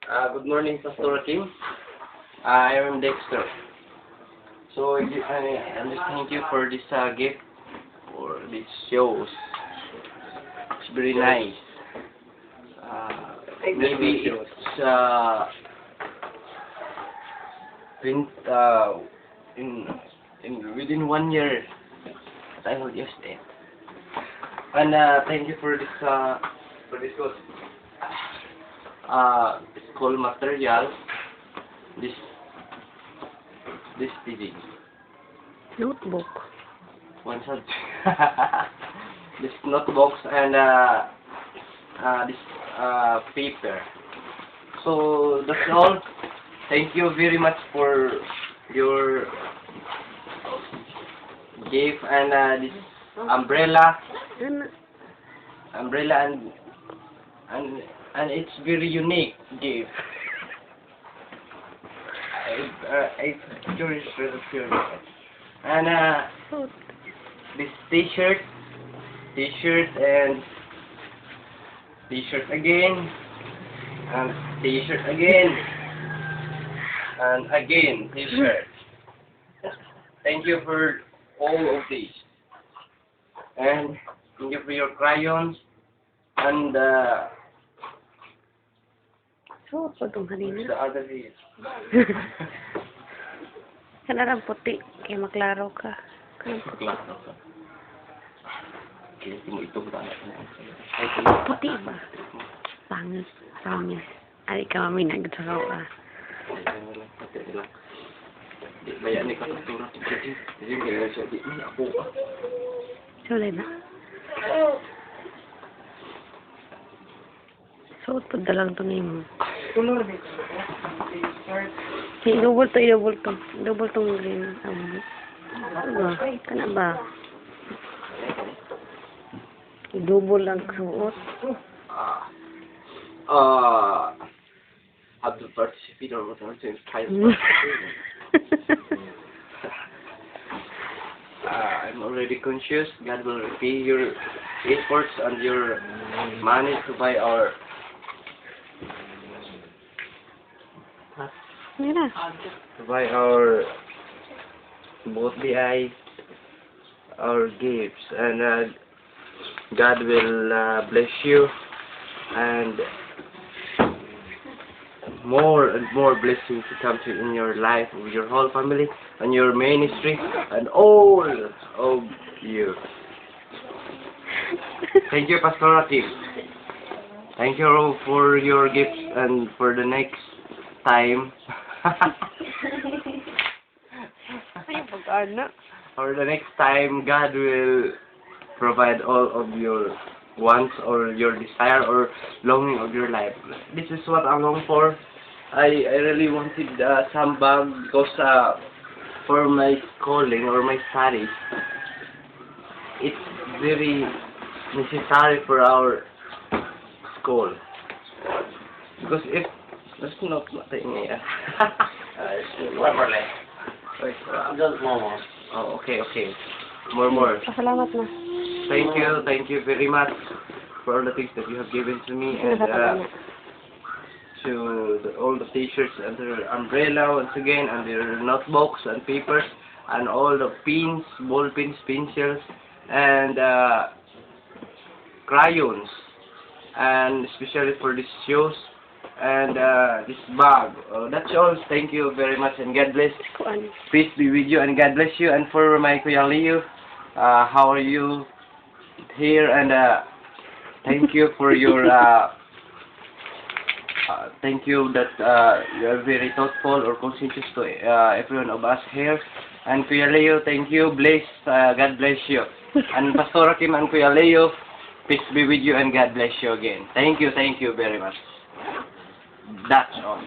Good morning, Pastor Kim. I am Dexter. So I just thank you for this gift, for this shows. It's very nice. Maybe it's within 1 year I will use it. And thank you for this good school material. This TV. Notebook. One subject. This notebooks and this paper. So that's all. Thank you very much for your gift and this umbrella and it's very unique gift. It's curious. And this t-shirt and t-shirt again and t-shirt again and again t-shirt. Thank you for all of these, and thank you for your crayons and So, po itong what's kanina. the other here? Kanarang puti. Kaya maklaro ka. Kanang puti. Okay, mo ito ba? Puti ba? Pangit. Pangit. Ay, ka mami nagtaraw ka. Di bayan ni kapatula. Hindi kaya siya di ako pa. Sulay ba? Suot po dalang to nimo. Idubol to. Idubol tong green. Ano ba? Kana ba? Idubol lang suot. Have to participate or whatever to try. I'm already conscious. God will repay your efforts and your money to buy our Mira. both the eyes, our gifts, and God will bless you and more and more blessings to come to in your life, with your whole family, and your ministry, and all of you. Thank you, Pastor Tim. Thank you for your gifts, and for the next time. Ay, pag-ana. For the next time, God will provide all of your wants or your desire or longing of your life. This is what I long for. I really wanted some bag because for my schooling or my studies, it's very necessary for our school. Because if that's not thing here. Just more. Oh, okay. More. Pasalamat na. Thank you very much for all the things that you have given to me and to all the t-shirts and the umbrella once again and their notebooks and papers and all the pins, ball pens, pencils and crayons and especially for these shoes and this bag. That's all. Thank you very much and God bless. Peace be with you and God bless you. And for my Kuya Leo, how are you here? And thank you for your thank you that you are very thoughtful or conscientious to everyone of us here. And Kuya Leo, thank you. Bless. God bless you. And Pastor Kim and Kuya Leo, peace be with you and God bless you again. Thank you very much. That's all.